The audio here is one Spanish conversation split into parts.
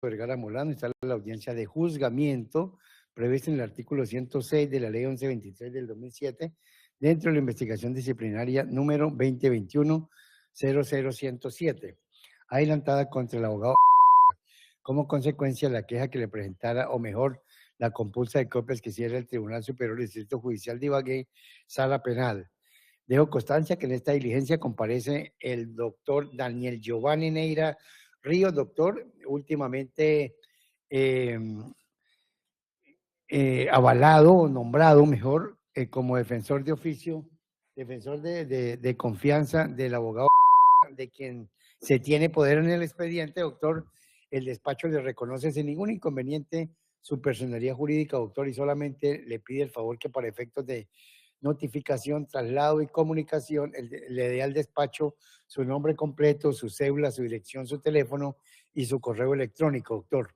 Vergara Molano, está la audiencia de juzgamiento prevista en el artículo 106 de la Ley 1123 del 2007, dentro de la investigación disciplinaria número 2021-00107, adelantada contra el abogado como consecuencia de la queja que le presentara, o mejor, la compulsa de copias que hiciera el Tribunal Superior del Distrito Judicial de Ibagué, Sala Penal. Dejo constancia que en esta diligencia comparece el doctor Daniel Giovanni Neira Ríos, doctor, últimamente avalado o nombrado mejor como defensor de oficio, defensor de confianza del abogado de quien se tiene poder en el expediente, doctor. El despacho le reconoce sin ningún inconveniente su personería jurídica, doctor, y solamente le pide el favor que para efectos de notificación, traslado y comunicación le dé al despacho su nombre completo, su cédula, su dirección, su teléfono y su correo electrónico, doctor.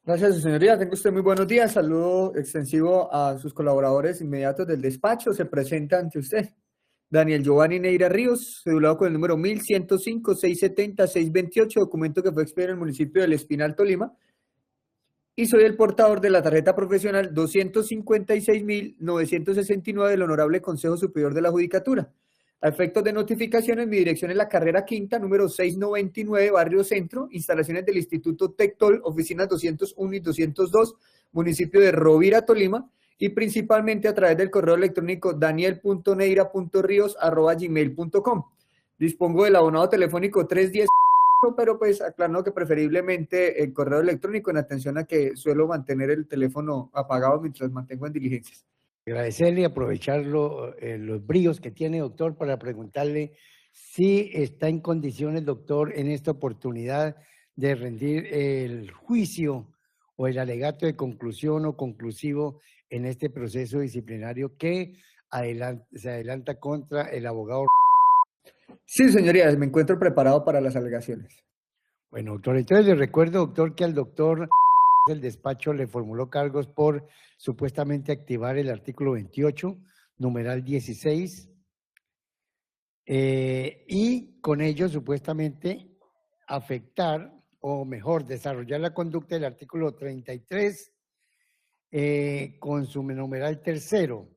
Gracias, su señoría. Tenga usted muy buenos días. Saludo extensivo a sus colaboradores inmediatos del despacho. Se presenta ante usted Daniel Giovanni Neira Ríos, cedulado con el número 1105-670-628, documento que fue expedido en el municipio del Espinal, Tolima. Y soy el portador de la tarjeta profesional 256.969 del Honorable Consejo Superior de la Judicatura. A efectos de notificaciones, mi dirección es la carrera quinta, número 699, Barrio Centro, instalaciones del Instituto Tectol, oficinas 201 y 202, municipio de Rovira, Tolima, y principalmente a través del correo electrónico daniel.neira.rios@gmail.com. Dispongo del abonado telefónico 310, pero pues aclaro que preferiblemente el correo electrónico, en atención a que suelo mantener el teléfono apagado mientras mantengo en diligencias. Agradecerle y aprovechar los bríos que tiene, doctor, para preguntarle si está en condiciones, doctor, en esta oportunidad de rendir el juicio o el alegato de conclusión o conclusivo en este proceso disciplinario que se adelanta contra el abogado. Sí, señoría, me encuentro preparado para las alegaciones. Bueno, doctor, entonces le recuerdo, doctor, que al doctor el despacho le formuló cargos por supuestamente activar el artículo 28, numeral 16, y con ello supuestamente afectar, o mejor, desarrollar la conducta del artículo 33 con su numeral tercero.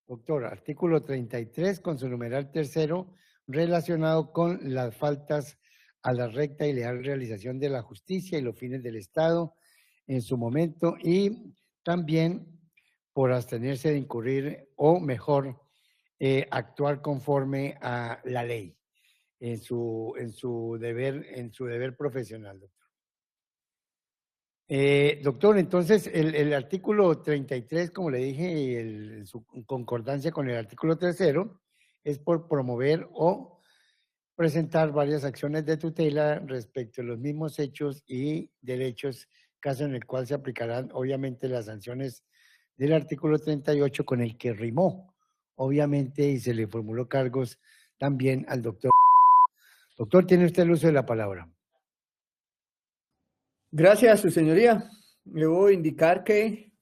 Doctor, artículo 33 con su numeral tercero relacionado con las faltas a la recta y leal realización de la justicia y los fines del Estado en su momento, y también por abstenerse de incurrir, o mejor, actuar conforme a la ley en su deber profesional, doctor. Doctor, entonces el artículo 33, como le dije, en su concordancia con el artículo tercero, es por promover o presentar varias acciones de tutela respecto a los mismos hechos y derechos, caso en el cual se aplicarán obviamente las sanciones del artículo 38 con el que rimó, obviamente, y se le formuló cargos también al doctor. Doctor, tiene usted el uso de la palabra. Gracias, su señoría. Debo indicar que,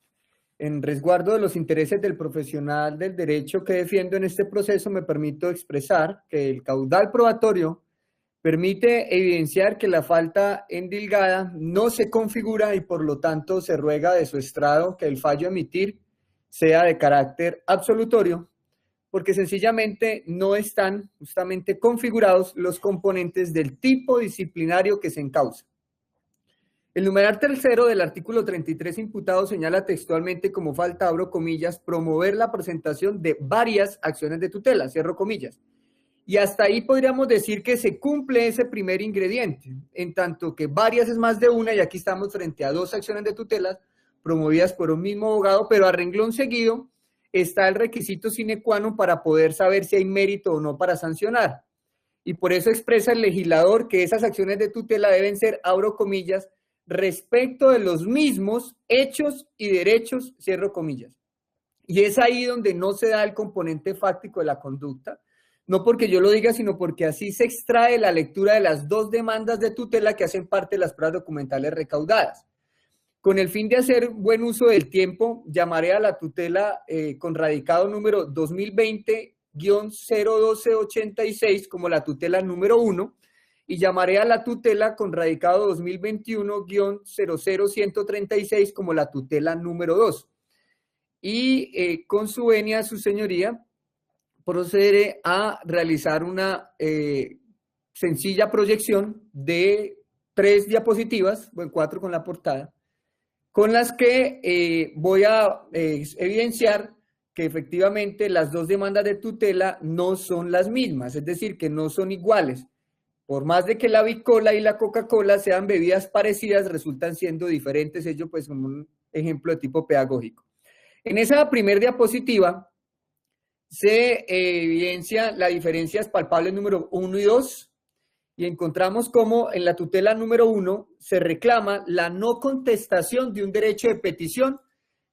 en resguardo de los intereses del profesional del derecho que defiendo en este proceso, me permito expresar que el caudal probatorio permite evidenciar que la falta endilgada no se configura y por lo tanto se ruega de su estrado que el fallo a emitir sea de carácter absolutorio, porque sencillamente no están justamente configurados los componentes del tipo disciplinario que se encausa. El numeral tercero del artículo 33 imputado señala textualmente como falta, abro comillas, promover la presentación de varias acciones de tutela, cierro comillas. Y hasta ahí podríamos decir que se cumple ese primer ingrediente, en tanto que varias es más de una, y aquí estamos frente a dos acciones de tutela promovidas por un mismo abogado, pero a renglón seguido está el requisito sine qua non para poder saber si hay mérito o no para sancionar. Y por eso expresa el legislador que esas acciones de tutela deben ser, abro comillas, respecto de los mismos hechos y derechos, cierro comillas. Y es ahí donde no se da el componente fáctico de la conducta, no porque yo lo diga, sino porque así se extrae la lectura de las dos demandas de tutela que hacen parte de las pruebas documentales recaudadas. Con el fin de hacer buen uso del tiempo, llamaré a la tutela con radicado número 2020-01286 como la tutela número 1, y llamaré a la tutela con radicado 2021-00136 como la tutela número 2. Y con su venia, su señoría, procederé a realizar una sencilla proyección de 3 diapositivas, bueno, 4 con la portada, con las que voy a evidenciar que efectivamente las 2 demandas de tutela no son las mismas, es decir, que no son iguales. Por más de que la Bicola y la Coca-Cola sean bebidas parecidas, resultan siendo diferentes, ello pues como un ejemplo de tipo pedagógico. En esa primera diapositiva se evidencia las diferencias palpables número 1 y 2, y encontramos como en la tutela número 1 se reclama la no contestación de un derecho de petición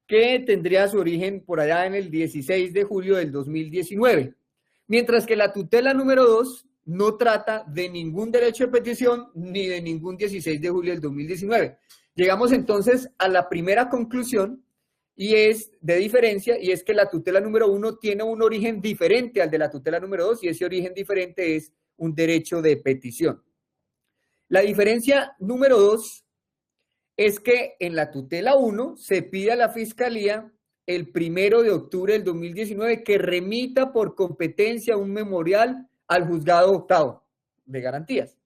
que tendría su origen por allá en el 16 de julio del 2019, mientras que la tutela número 2 no trata de ningún derecho de petición ni de ningún 16 de julio del 2019. Llegamos entonces a la primera conclusión y es de diferencia, y es que la tutela número 1 tiene un origen diferente al de la tutela número 2, y ese origen diferente es un derecho de petición. La diferencia número 2 es que en la tutela 1 se pide a la Fiscalía el 1 de octubre del 2019 que remita por competencia un memorial al juzgado octavo de garantías.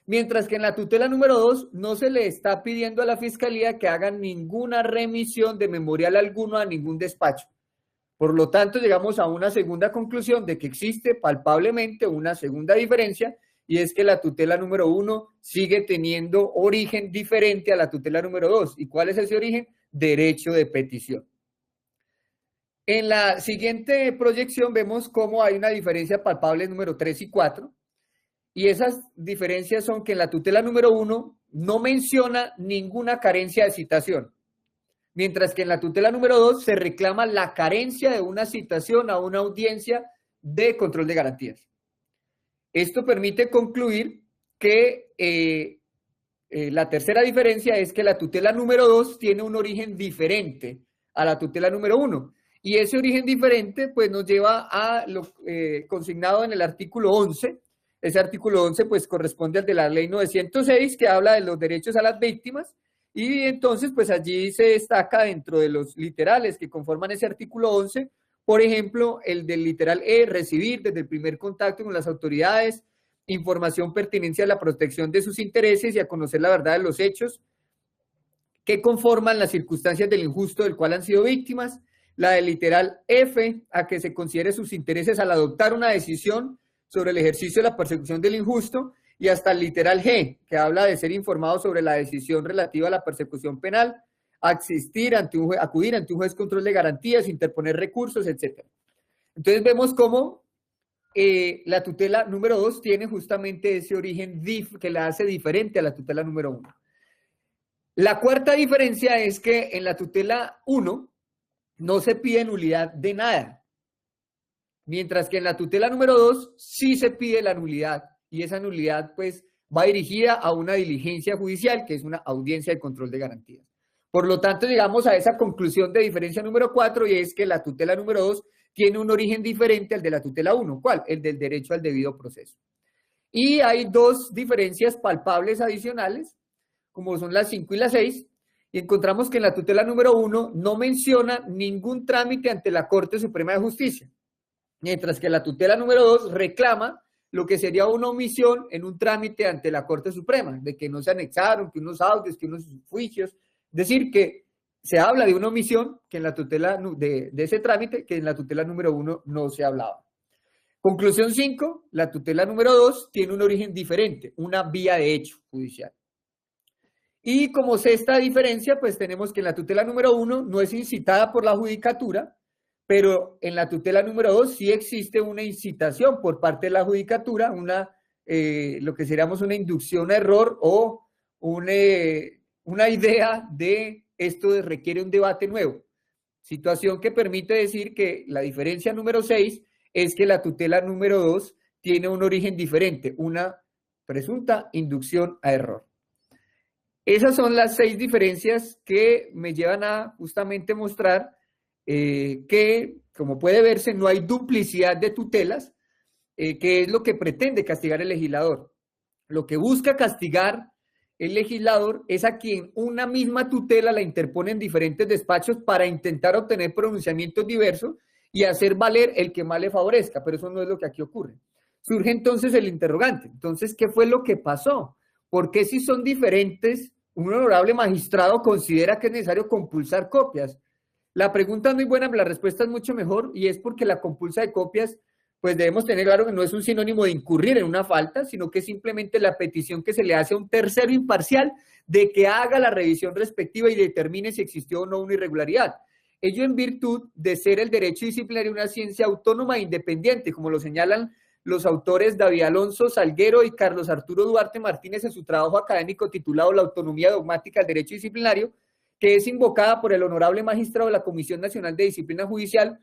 Mientras que en la tutela número 2 no se le está pidiendo a la Fiscalía que hagan ninguna remisión de memorial alguno a ningún despacho. Por lo tanto, llegamos a una segunda conclusión de que existe palpablemente una segunda diferencia, y es que la tutela número 1 sigue teniendo origen diferente a la tutela número 2. ¿Y cuál es ese origen? Derecho de petición. En la siguiente proyección vemos cómo hay una diferencia palpable número 3 y 4. Y esas diferencias son que en la tutela número 1 no menciona ninguna carencia de citación, mientras que en la tutela número 2 se reclama la carencia de una citación a una audiencia de control de garantías. Esto permite concluir que la tercera diferencia es que la tutela número 2 tiene un origen diferente a la tutela número 1. Y ese origen diferente pues nos lleva a lo consignado en el artículo 11. Ese artículo 11 pues corresponde al de la ley 906, que habla de los derechos a las víctimas, y entonces pues allí se destaca dentro de los literales que conforman ese artículo 11, por ejemplo, el del literal E, recibir desde el primer contacto con las autoridades información pertinente a la protección de sus intereses y a conocer la verdad de los hechos que conforman las circunstancias del injusto del cual han sido víctimas. La del literal F, a que se considere sus intereses al adoptar una decisión sobre el ejercicio de la persecución del injusto, y hasta el literal G, que habla de ser informado sobre la decisión relativa a la persecución penal, acudir ante un juez control de garantías, interponer recursos, etc. Entonces vemos cómo la tutela número 2 tiene justamente ese origen que la hace diferente a la tutela número 1. La cuarta diferencia es que en la tutela 1 no se pide nulidad de nada, mientras que en la tutela número 2 sí se pide la nulidad, y esa nulidad pues va dirigida a una diligencia judicial, que es una audiencia de control de garantías. Por lo tanto, llegamos a esa conclusión de diferencia número 4, y es que la tutela número 2 tiene un origen diferente al de la tutela 1. ¿Cuál? El del derecho al debido proceso. Y hay 2 diferencias palpables adicionales, como son las 5 y las 6, y encontramos que en la tutela número 1 no menciona ningún trámite ante la Corte Suprema de Justicia, mientras que la tutela número 2 reclama lo que sería una omisión en un trámite ante la Corte Suprema, de que no se anexaron, que unos audios, que unos juicios, es decir, que se habla de una omisión que en la tutela de ese trámite, que en la tutela número 1 no se hablaba. Conclusión 5, la tutela número 2 tiene un origen diferente, una vía de hecho judicial. Y como sexta diferencia, pues tenemos que en la tutela número 1 no es incitada por la judicatura, pero en la tutela número 2 sí existe una incitación por parte de la judicatura, lo que seríamos una inducción a error o una idea de esto requiere un debate nuevo. Situación que permite decir que la diferencia número 6 es que la tutela número 2 tiene un origen diferente, una presunta inducción a error. Esas son las 6 diferencias que me llevan a justamente mostrar que, como puede verse, no hay duplicidad de tutelas, que es lo que pretende castigar el legislador. lo que busca castigar el legislador es a quien una misma tutela la interpone en diferentes despachos para intentar obtener pronunciamientos diversos y hacer valer el que más le favorezca, pero eso no es lo que aquí ocurre. Surge entonces el interrogante. Entonces, ¿qué fue lo que pasó? ¿Por qué si son diferentes, un honorable magistrado considera que es necesario compulsar copias? La pregunta es muy buena, pero la respuesta es mucho mejor, y es porque la compulsa de copias, pues debemos tener claro que no es un sinónimo de incurrir en una falta, sino que es simplemente la petición que se le hace a un tercero imparcial de que haga la revisión respectiva y determine si existió o no una irregularidad. Ello en virtud de ser el derecho disciplinario una ciencia autónoma e independiente, como lo señalan los autores David Alonso Salguero y Carlos Arturo Duarte Martínez en su trabajo académico titulado La autonomía dogmática del derecho disciplinario, que es invocada por el honorable magistrado de la Comisión Nacional de Disciplina Judicial,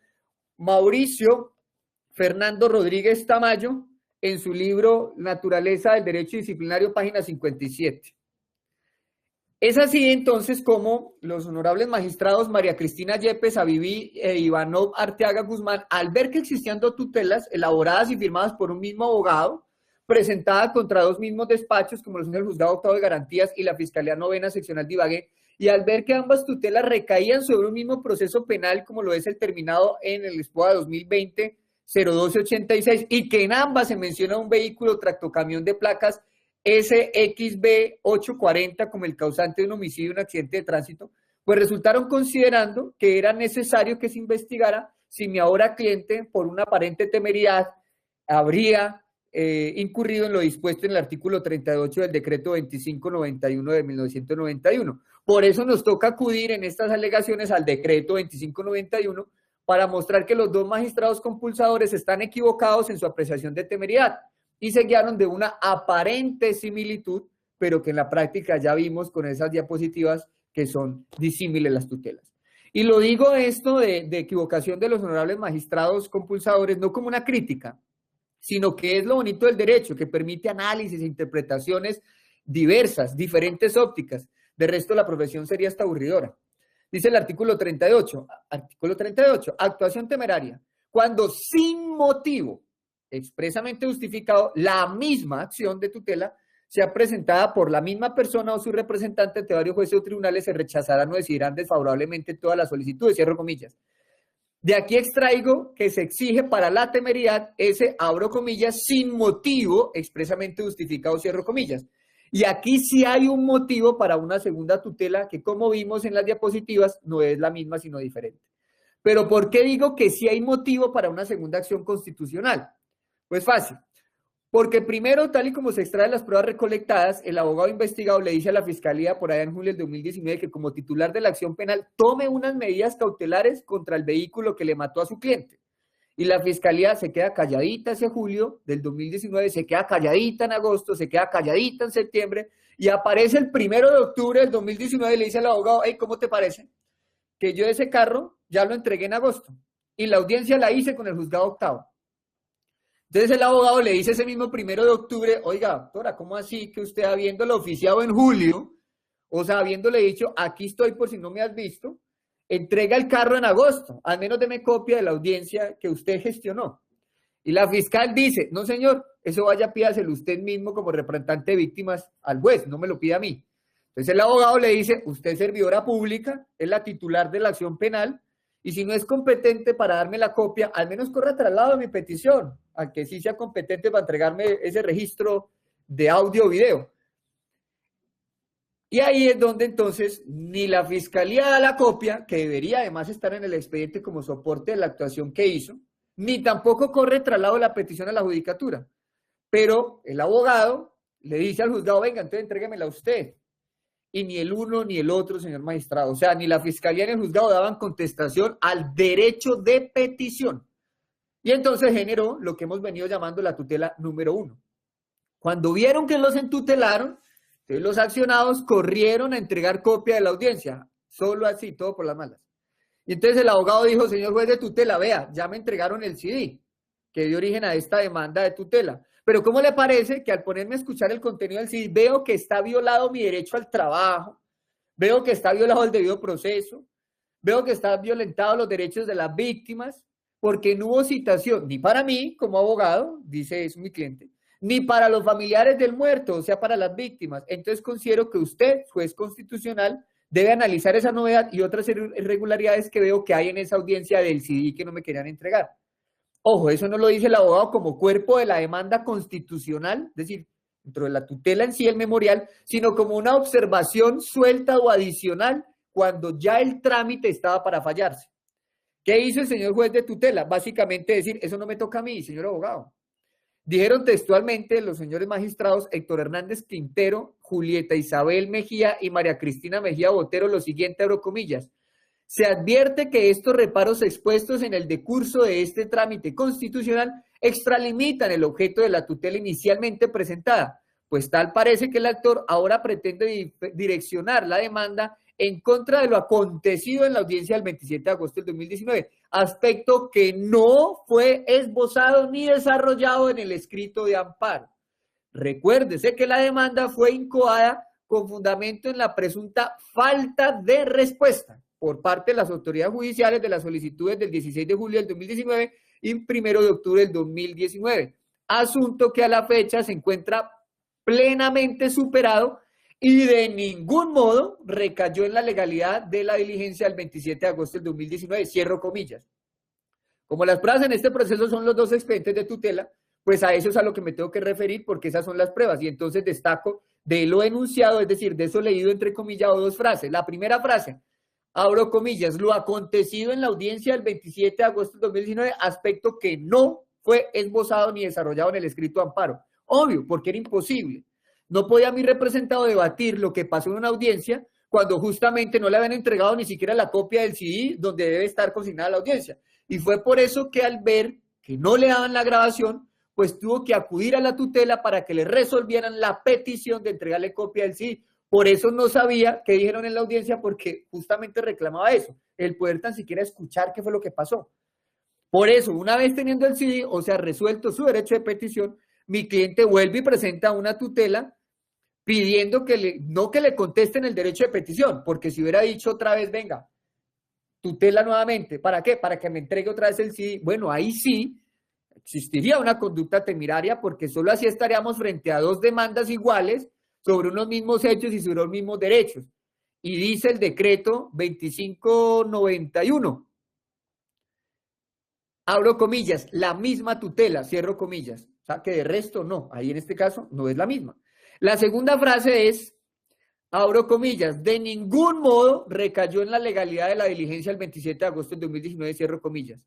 Mauricio Fernando Rodríguez Tamayo, en su libro Naturaleza del Derecho Disciplinario, página 57. Es así entonces como los honorables magistrados María Cristina Yepes Aviví e Ivanov Arteaga Guzmán, al ver que existían dos tutelas elaboradas y firmadas por un mismo abogado, presentadas contra dos mismos despachos, como lo son el Juzgado Octavo de Garantías y la Fiscalía Novena Seccional de Ibagué, y al ver que ambas tutelas recaían sobre un mismo proceso penal, como lo es el terminado en el SPOA 2020-01286, y que en ambas se menciona un vehículo tractocamión de placas SXB 840 como el causante de un homicidio y un accidente de tránsito, pues resultaron considerando que era necesario que se investigara si mi ahora cliente, por una aparente temeridad, habría incurrido en lo dispuesto en el artículo 38 del decreto 2591 de 1991. Por eso nos toca acudir en estas alegaciones al decreto 2591 para mostrar que los dos magistrados compulsadores están equivocados en su apreciación de temeridad y se guiaron de una aparente similitud, pero que en la práctica ya vimos con esas diapositivas que son disímiles las tutelas. Y lo digo esto de equivocación de los honorables magistrados compulsadores no como una crítica, sino que es lo bonito del derecho, que permite análisis e interpretaciones diversas, diferentes ópticas. De resto, la profesión sería hasta aburridora. Dice el artículo 38, actuación temeraria, cuando sin motivo expresamente justificado, la misma acción de tutela sea presentada por la misma persona o su representante ante varios jueces o tribunales, se rechazarán o decidirán desfavorablemente todas las solicitudes, cierro comillas. De aquí extraigo que se exige para la temeridad ese, abro comillas, sin motivo expresamente justificado, cierro comillas. Y aquí sí hay un motivo para una segunda tutela que, como vimos en las diapositivas, no es la misma sino diferente. Pero ¿por qué digo que sí hay motivo para una segunda acción constitucional? Pues fácil, porque primero, tal y como se extraen las pruebas recolectadas, el abogado investigado le dice a la Fiscalía por allá en julio del 2019 que como titular de la acción penal tome unas medidas cautelares contra el vehículo que le mató a su cliente. Y la Fiscalía se queda calladita hacia julio del 2019, se queda calladita en agosto, se queda calladita en septiembre, y aparece el 1 de octubre del 2019 y le dice al abogado, hey, ¿cómo te parece? Que yo ese carro ya lo entregué en agosto, y la audiencia la hice con el Juzgado Octavo. Entonces el abogado le dice ese mismo 1 de octubre, oiga, doctora, ¿cómo así que usted habiéndolo oficiado en julio, o sea, habiéndole dicho, aquí estoy por si no me has visto, entrega el carro en agosto, al menos deme copia de la audiencia que usted gestionó? Y la fiscal dice, no señor, eso vaya pídaselo usted mismo como representante de víctimas al juez, no me lo pida a mí. Entonces el abogado le dice, usted es servidora pública, es la titular de la acción penal, y si no es competente para darme la copia, al menos corra traslado de mi petición, a que sí sea competente para entregarme ese registro de audio o video. Y ahí es donde entonces ni la Fiscalía da la copia, que debería además estar en el expediente como soporte de la actuación que hizo, ni tampoco corre traslado de la petición a la judicatura. Pero el abogado le dice al juzgado, venga, entonces entréguemela a usted. Y ni el uno ni el otro, señor magistrado, o sea, ni la Fiscalía ni el juzgado daban contestación al derecho de petición. Y entonces generó lo que hemos venido llamando la tutela número 1. Cuando vieron que los entutelaron, entonces los accionados corrieron a entregar copia de la audiencia, solo así, todo por las malas. Y entonces el abogado dijo, señor juez de tutela, vea, ya me entregaron el CD que dio origen a esta demanda de tutela. Pero ¿cómo le parece que al ponerme a escuchar el contenido del CD veo que está violado mi derecho al trabajo, veo que está violado el debido proceso, veo que están violentados los derechos de las víctimas, porque no hubo citación ni para mí como abogado, dice eso mi cliente, ni para los familiares del muerto, o sea, para las víctimas. Entonces considero que usted, juez constitucional, debe analizar esa novedad y otras irregularidades que veo que hay en esa audiencia del CD que no me querían entregar. Ojo, eso no lo dice el abogado como cuerpo de la demanda constitucional, es decir, dentro de la tutela en sí, el memorial, sino como una observación suelta o adicional cuando ya el trámite estaba para fallarse. ¿Qué hizo el señor juez de tutela? Básicamente decir, eso no me toca a mí, señor abogado. Dijeron textualmente los señores magistrados Héctor Hernández Quintero, Julieta Isabel Mejía y María Cristina Mejía Botero lo siguiente, abro comillas. Se advierte que estos reparos expuestos en el decurso de este trámite constitucional extralimitan el objeto de la tutela inicialmente presentada, pues tal parece que el actor ahora pretende direccionar la demanda en contra de lo acontecido en la audiencia del 27 de agosto del 2019, aspecto que no fue esbozado ni desarrollado en el escrito de amparo. Recuérdese que la demanda fue incoada con fundamento en la presunta falta de respuesta por parte de las autoridades judiciales de las solicitudes del 16 de julio del 2019 y 1 de octubre del 2019, asunto que a la fecha se encuentra plenamente superado y de ningún modo recayó en la legalidad de la diligencia del 27 de agosto del 2019, cierro comillas. Como las pruebas en este proceso son los dos expedientes de tutela, pues a eso es a lo que me tengo que referir porque esas son las pruebas y entonces destaco de lo enunciado, es decir, de eso leído entre comillas o dos frases. La primera frase, abro comillas, lo acontecido en la audiencia del 27 de agosto del 2019, aspecto que no fue esbozado ni desarrollado en el escrito de amparo. Obvio, porque era imposible. No podía mi representado debatir lo que pasó en una audiencia cuando justamente no le habían entregado ni siquiera la copia del CD donde debe estar consignada la audiencia. Y fue por eso que al ver que no le daban la grabación, pues tuvo que acudir a la tutela para que le resolvieran la petición de entregarle copia del CD. Por eso no sabía qué dijeron en la audiencia, porque justamente reclamaba eso, el poder tan siquiera escuchar qué fue lo que pasó. Por eso, una vez teniendo el CD, o sea, resuelto su derecho de petición, mi cliente vuelve y presenta una tutela pidiendo que no que le contesten el derecho de petición, porque si hubiera dicho otra vez, venga, tutela nuevamente, ¿para qué? Para que me entregue otra vez el CD. Bueno, ahí sí existiría una conducta temeraria, porque solo así estaríamos frente a dos demandas iguales sobre unos mismos hechos y sobre los mismos derechos. Y dice el decreto 2591, abro comillas, la misma tutela, cierro comillas. O sea, que de resto no, ahí en este caso no es la misma. La segunda frase es, abro comillas, de ningún modo recayó en la legalidad de la diligencia el 27 de agosto de 2019, cierro comillas.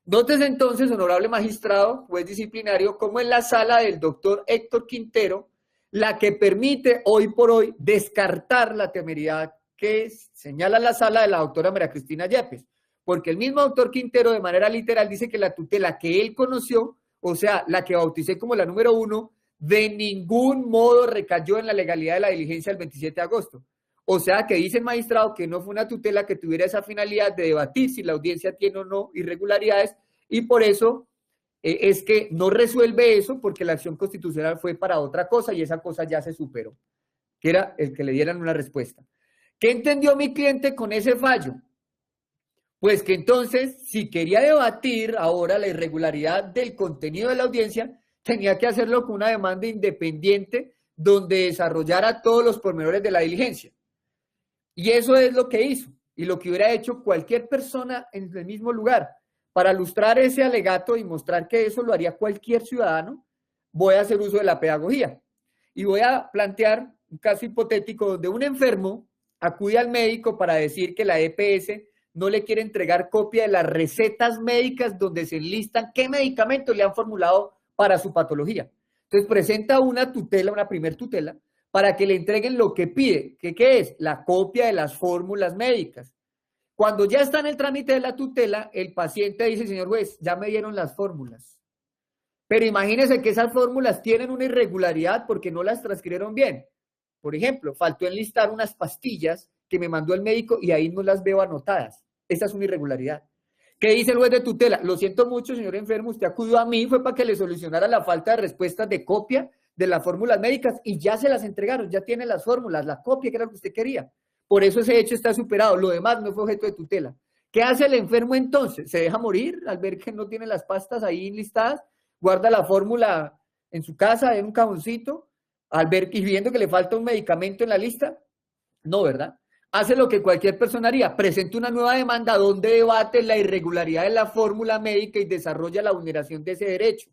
Nótese entonces, honorable magistrado, juez disciplinario, como en la sala del doctor Héctor Quintero, la que permite hoy por hoy descartar la temeridad que señala la sala de la doctora María Cristina Yepes, porque el mismo doctor Quintero de manera literal dice que la tutela que él conoció, o sea, la que bauticé como la número 1, de ningún modo recayó en la legalidad de la diligencia del 27 de agosto. O sea, que dice el magistrado que no fue una tutela que tuviera esa finalidad de debatir si la audiencia tiene o no irregularidades y por eso es que no resuelve eso porque la acción constitucional fue para otra cosa y esa cosa ya se superó, que era el que le dieran una respuesta. ¿Qué entendió mi cliente con ese fallo? Pues que entonces, si quería debatir ahora la irregularidad del contenido de la audiencia, tenía que hacerlo con una demanda independiente donde desarrollara todos los pormenores de la diligencia. Y eso es lo que hizo y lo que hubiera hecho cualquier persona en el mismo lugar. Para ilustrar ese alegato y mostrar que eso lo haría cualquier ciudadano, voy a hacer uso de la pedagogía y voy a plantear un caso hipotético donde un enfermo acude al médico para decir que la EPS no le quiere entregar copia de las recetas médicas donde se enlistan qué medicamentos le han formulado para su patología. Entonces presenta una tutela, una primer tutela, para que le entreguen lo que pide. ¿Qué es? La copia de las fórmulas médicas. Cuando ya está en el trámite de la tutela, el paciente dice, señor juez, ya me dieron las fórmulas. Pero imagínese que esas fórmulas tienen una irregularidad porque no las transcribieron bien. Por ejemplo, faltó enlistar unas pastillas que me mandó el médico y ahí no las veo anotadas. Esa es una irregularidad. ¿Qué dice el juez de tutela? Lo siento mucho, señor enfermo, usted acudió a mí, fue para que le solucionara la falta de respuestas de copia de las fórmulas médicas y ya se las entregaron, ya tiene las fórmulas, la copia que era lo que usted quería. Por eso ese hecho está superado, lo demás no fue objeto de tutela. ¿Qué hace el enfermo entonces? ¿Se deja morir al ver que no tiene las pastas ahí listadas? ¿Guarda la fórmula en su casa, en un cajoncito, al ver y viendo que le falta un medicamento en la lista? No, ¿verdad? Hace lo que cualquier persona haría, presenta una nueva demanda donde debate la irregularidad de la fórmula médica y desarrolla la vulneración de ese derecho.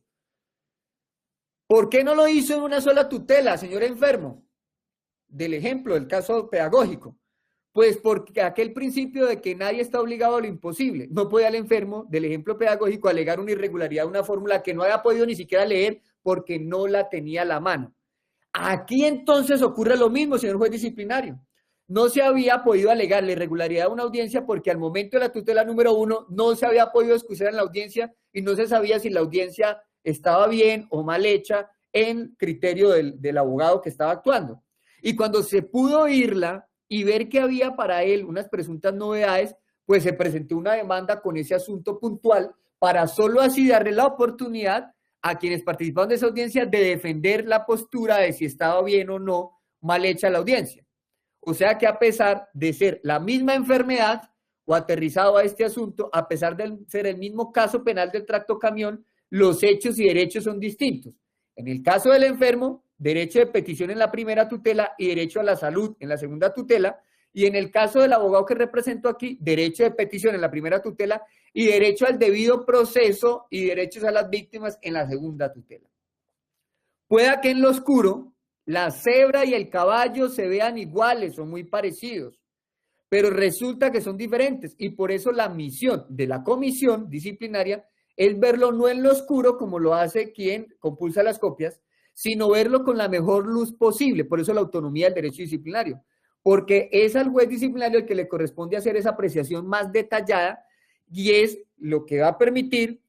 ¿Por qué no lo hizo en una sola tutela, señor enfermo? Del ejemplo, del caso pedagógico. Pues porque aquel principio de que nadie está obligado a lo imposible. No puede al enfermo del ejemplo pedagógico alegar una irregularidad, una fórmula que no había podido ni siquiera leer porque no la tenía a la mano. Aquí entonces ocurre lo mismo, señor juez disciplinario. No se había podido alegar la irregularidad de una audiencia porque al momento de la tutela número 1 no se había podido excusar en la audiencia y no se sabía si la audiencia estaba bien o mal hecha en criterio del abogado que estaba actuando. Y cuando se pudo oírla y ver que había para él unas presuntas novedades, pues se presentó una demanda con ese asunto puntual para solo así darle la oportunidad a quienes participaron de esa audiencia de defender la postura de si estaba bien o no mal hecha la audiencia. O sea que a pesar de ser la misma enfermedad o aterrizado a este asunto, a pesar de ser el mismo caso penal del tractocamión, los hechos y derechos son distintos. En el caso del enfermo, derecho de petición en la primera tutela y derecho a la salud en la segunda tutela, y en el caso del abogado que represento aquí, derecho de petición en la primera tutela y derecho al debido proceso y derechos a las víctimas en la segunda tutela. Pueda que en lo oscuro la cebra y el caballo se vean iguales o muy parecidos, pero resulta que son diferentes y por eso la misión de la comisión disciplinaria es verlo no en lo oscuro como lo hace quien compulsa las copias, sino verlo con la mejor luz posible. Por eso la autonomía del derecho disciplinario, porque es al juez disciplinario el que le corresponde hacer esa apreciación más detallada y es lo que va a permitir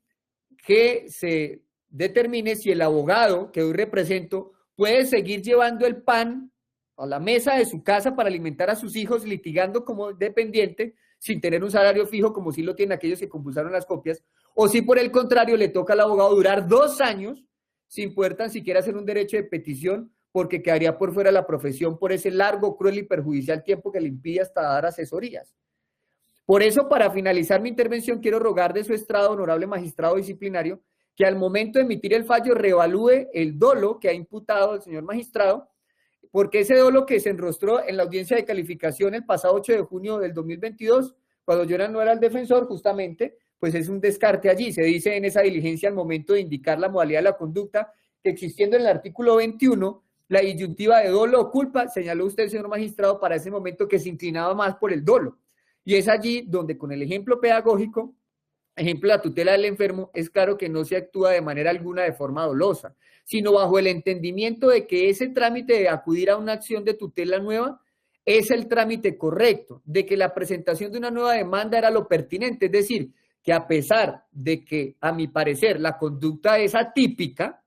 que se determine si el abogado que hoy represento puede seguir llevando el pan a la mesa de su casa para alimentar a sus hijos litigando como dependiente sin tener un salario fijo como sí lo tienen aquellos que compulsaron las copias, o si por el contrario le toca al abogado durar 2 años sin poder tan siquiera hacer un derecho de petición porque quedaría por fuera de la profesión por ese largo, cruel y perjudicial tiempo que le impide hasta dar asesorías. Por eso, para finalizar mi intervención, quiero rogar de su estrado, honorable magistrado disciplinario, que al momento de emitir el fallo reevalúe el dolo que ha imputado el señor magistrado, porque ese dolo que se enrostró en la audiencia de calificación el pasado 8 de junio del 2022, cuando yo no era el defensor, justamente, pues es un descarte allí. Se dice en esa diligencia al momento de indicar la modalidad de la conducta, que existiendo en el artículo 21, la disyuntiva de dolo o culpa, señaló usted, señor magistrado, para ese momento que se inclinaba más por el dolo. Y es allí donde con el ejemplo pedagógico, ejemplo la tutela del enfermo, es claro que no se actúa de manera alguna de forma dolosa, sino bajo el entendimiento de que ese trámite de acudir a una acción de tutela nueva es el trámite correcto, de que la presentación de una nueva demanda era lo pertinente, es decir, que a pesar de que, a mi parecer, la conducta es atípica,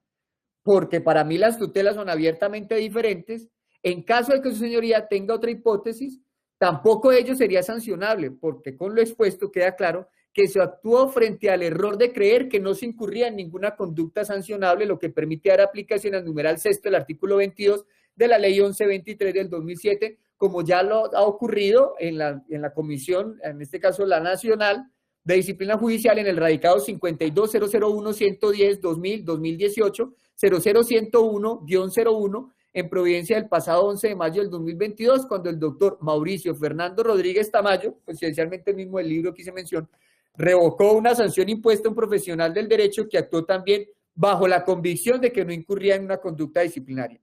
porque para mí las tutelas son abiertamente diferentes, en caso de que su señoría tenga otra hipótesis, tampoco ello sería sancionable, porque con lo expuesto queda claro que se actuó frente al error de creer que no se incurría en ninguna conducta sancionable, lo que permite dar aplicación al numeral sexto del artículo 22 de la ley 1123 del 2007, como ya lo ha ocurrido en la comisión, en este caso la nacional, de disciplina judicial en el radicado 52000110-2000-2018, 00101-01, en Providencia del pasado 11 de mayo del 2022, cuando el doctor Mauricio Fernando Rodríguez Tamayo, coincidencialmente el mismo del libro que hice mención, revocó una sanción impuesta a un profesional del derecho que actuó también bajo la convicción de que no incurría en una conducta disciplinaria.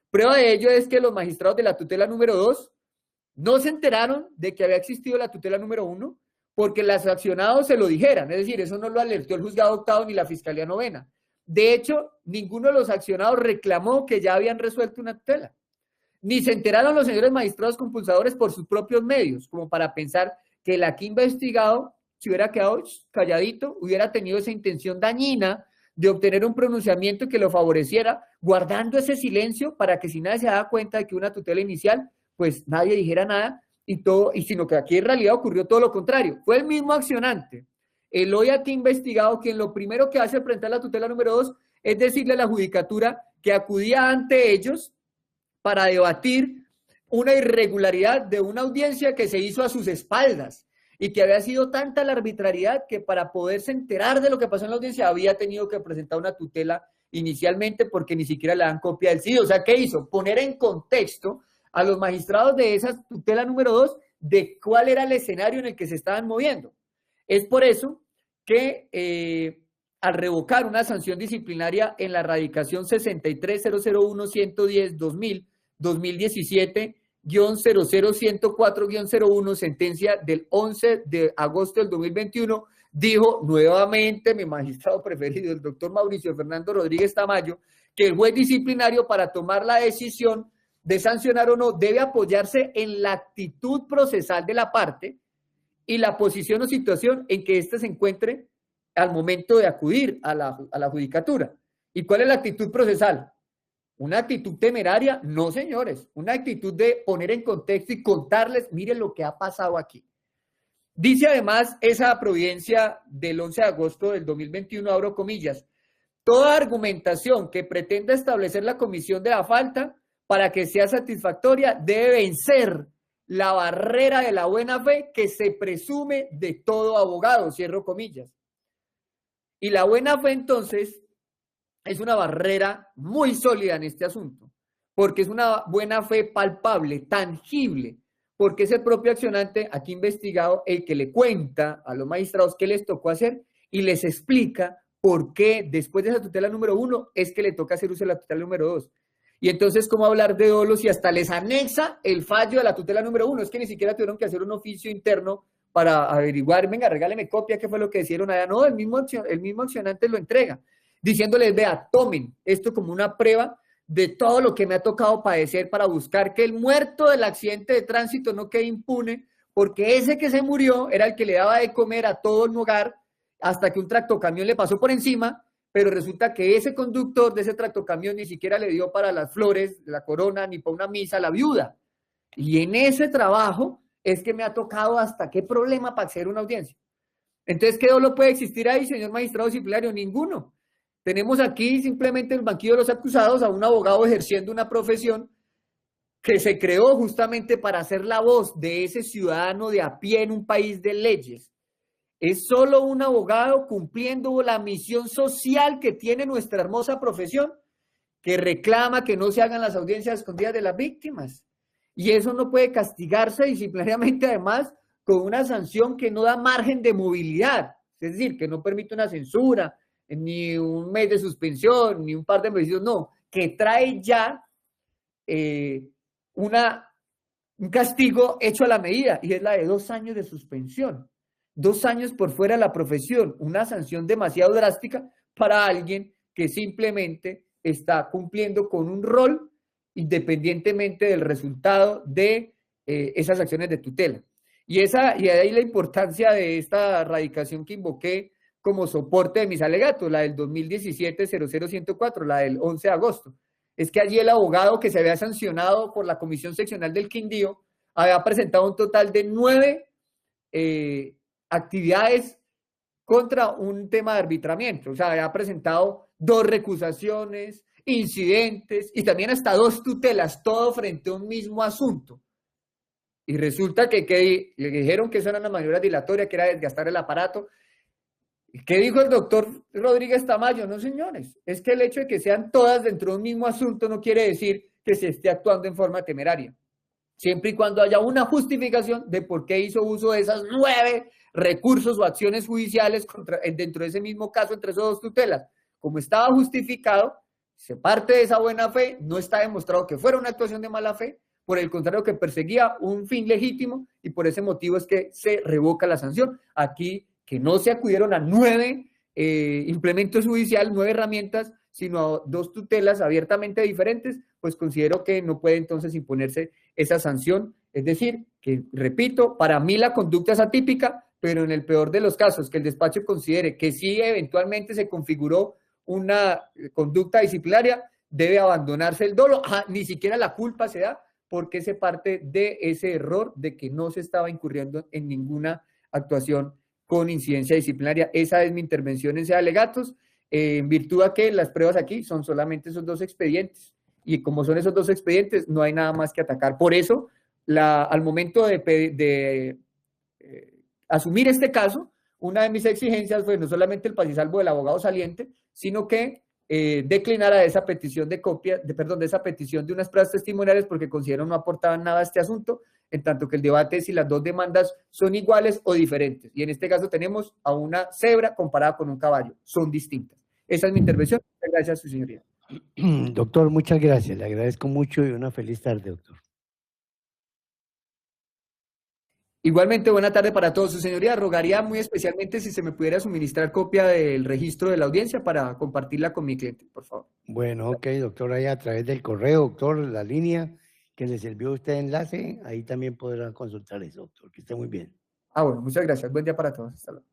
Prueba de ello es que los magistrados de la tutela número 2 no se enteraron de que había existido la tutela número 1 porque los accionados se lo dijeran, es decir, eso no lo alertó el juzgado octavo ni la Fiscalía novena. De hecho, ninguno de los accionados reclamó que ya habían resuelto una tutela. Ni se enteraron los señores magistrados compulsadores por sus propios medios, como para pensar que el aquí investigado, si hubiera quedado calladito, hubiera tenido esa intención dañina de obtener un pronunciamiento que lo favoreciera, guardando ese silencio para que si nadie se daba cuenta de que una tutela inicial, pues nadie dijera nada, sino que aquí en realidad ocurrió todo lo contrario. Fue el mismo accionante, el hoy aquí investigado, quien lo primero que hace al presentar la tutela número 2 es decirle a la judicatura que acudía ante ellos para debatir una irregularidad de una audiencia que se hizo a sus espaldas y que había sido tanta la arbitrariedad que para poderse enterar de lo que pasó en la audiencia había tenido que presentar una tutela inicialmente porque ni siquiera le dan copia del CD. O sea, ¿qué hizo? Poner en contexto a los magistrados de esa tutela número 2 de cuál era el escenario en el que se estaban moviendo. Es por eso que al revocar una sanción disciplinaria en la erradicación 63001-110-2017-00104-01, sentencia del 11 de agosto del 2021, dijo nuevamente mi magistrado preferido, el doctor Mauricio Fernando Rodríguez Tamayo, que el juez disciplinario para tomar la decisión de sancionar o no debe apoyarse en la actitud procesal de la parte y la posición o situación en que éste se encuentre al momento de acudir a la judicatura. ¿Y cuál es la actitud procesal? ¿Una actitud temeraria? No, señores. Una actitud de poner en contexto y contarles, miren lo que ha pasado aquí. Dice además esa providencia del 11 de agosto del 2021, abro comillas, toda argumentación que pretenda establecer la comisión de la falta para que sea satisfactoria debe vencer la barrera de la buena fe que se presume de todo abogado, cierro comillas. Y la buena fe entonces es una barrera muy sólida en este asunto, porque es una buena fe palpable, tangible, porque es el propio accionante aquí investigado el que le cuenta a los magistrados qué les tocó hacer y les explica por qué después de esa tutela número 1 es que le toca hacer uso de la tutela número 2. Y entonces, ¿cómo hablar de dolos y hasta les anexa el fallo de la tutela número 1? Es que ni siquiera tuvieron que hacer un oficio interno para averiguar, venga, regáleme copia, qué fue lo que hicieron allá. No, el mismo accionante lo entrega, diciéndoles, vea, tomen esto como una prueba de todo lo que me ha tocado padecer para buscar que el muerto del accidente de tránsito no quede impune, porque ese que se murió era el que le daba de comer a todo el hogar hasta que un tractocamión le pasó por encima, pero resulta que ese conductor de ese tractocamión ni siquiera le dio para las flores, la corona, ni para una misa a la viuda. Y en ese trabajo es que me ha tocado hasta qué problema para acceder a una audiencia. Entonces, ¿qué dolo puede existir ahí, señor magistrado disciplinario? Ninguno. Tenemos aquí simplemente el banquillo de los acusados a un abogado ejerciendo una profesión que se creó justamente para ser la voz de ese ciudadano de a pie en un país de leyes. Es solo un abogado cumpliendo la misión social que tiene nuestra hermosa profesión, que reclama que no se hagan las audiencias escondidas de las víctimas. Y eso no puede castigarse disciplinariamente, además, con una sanción que no da margen de movilidad, es decir, que no permite una censura, ni un mes de suspensión, ni un par de meses, no, que trae ya un castigo hecho a la medida, y es la de 2 años de suspensión. 2 años por fuera de la profesión, una sanción demasiado drástica para alguien que simplemente está cumpliendo con un rol independientemente del resultado de esas acciones de tutela. Y de ahí la importancia de esta erradicación que invoqué como soporte de mis alegatos, la del 2017-00104, la del 11 de agosto. Es que allí el abogado que se había sancionado por la Comisión Seccional del Quindío había presentado un total de 9 actividades contra un tema de arbitramiento. O sea, había presentado 2 recusaciones, incidentes y también hasta 2 tutelas, todo frente a un mismo asunto. Y resulta que le dijeron que eso era una maniobra dilatoria, que era desgastar el aparato. ¿Qué dijo el doctor Rodríguez Tamayo? No, señores, es que el hecho de que sean todas dentro de un mismo asunto no quiere decir que se esté actuando en forma temeraria. Siempre y cuando haya una justificación de por qué hizo uso de esas 9 recursos o acciones judiciales dentro de ese mismo caso entre esas 2 tutelas. Como estaba justificado, se parte de esa buena fe, no está demostrado que fuera una actuación de mala fe, por el contrario que perseguía un fin legítimo y por ese motivo es que se revoca la sanción. Aquí que no se acudieron a 9 implementos judiciales, 9 herramientas, sino a 2 tutelas abiertamente diferentes, pues considero que no puede entonces imponerse esa sanción. Es decir, que repito, para mí la conducta es atípica, pero en el peor de los casos, que el despacho considere que sí eventualmente se configuró una conducta disciplinaria, debe abandonarse el dolo. Ni siquiera la culpa se da porque se parte de ese error de que no se estaba incurriendo en ninguna actuación con incidencia disciplinaria. Esa es mi intervención en ese alegatos, en virtud de que las pruebas aquí son solamente esos 2 expedientes. Y como son esos 2 expedientes, no hay nada más que atacar. Por eso, al momento de asumir este caso, una de mis exigencias fue no solamente el paz y salvo del abogado saliente, sino que declinara esa petición de copia, de esa petición de unas pruebas testimoniales porque considero no aportaban nada a este asunto, en tanto que el debate es si las dos demandas son iguales o diferentes. Y en este caso tenemos a una cebra comparada con un caballo, son distintas. Esa es mi intervención. Muchas gracias, su señoría. Doctor, muchas gracias. Le agradezco mucho y una feliz tarde, doctor. Igualmente, buena tarde para todos, su señoría. Rogaría muy especialmente si se me pudiera suministrar copia del registro de la audiencia para compartirla con mi cliente, por favor. Bueno, ok, doctor, ahí a través del correo, doctor, la línea que le sirvió a usted enlace, ahí también podrá consultar eso, doctor, que esté muy bien. Bueno, muchas gracias. Buen día para todos. Hasta luego.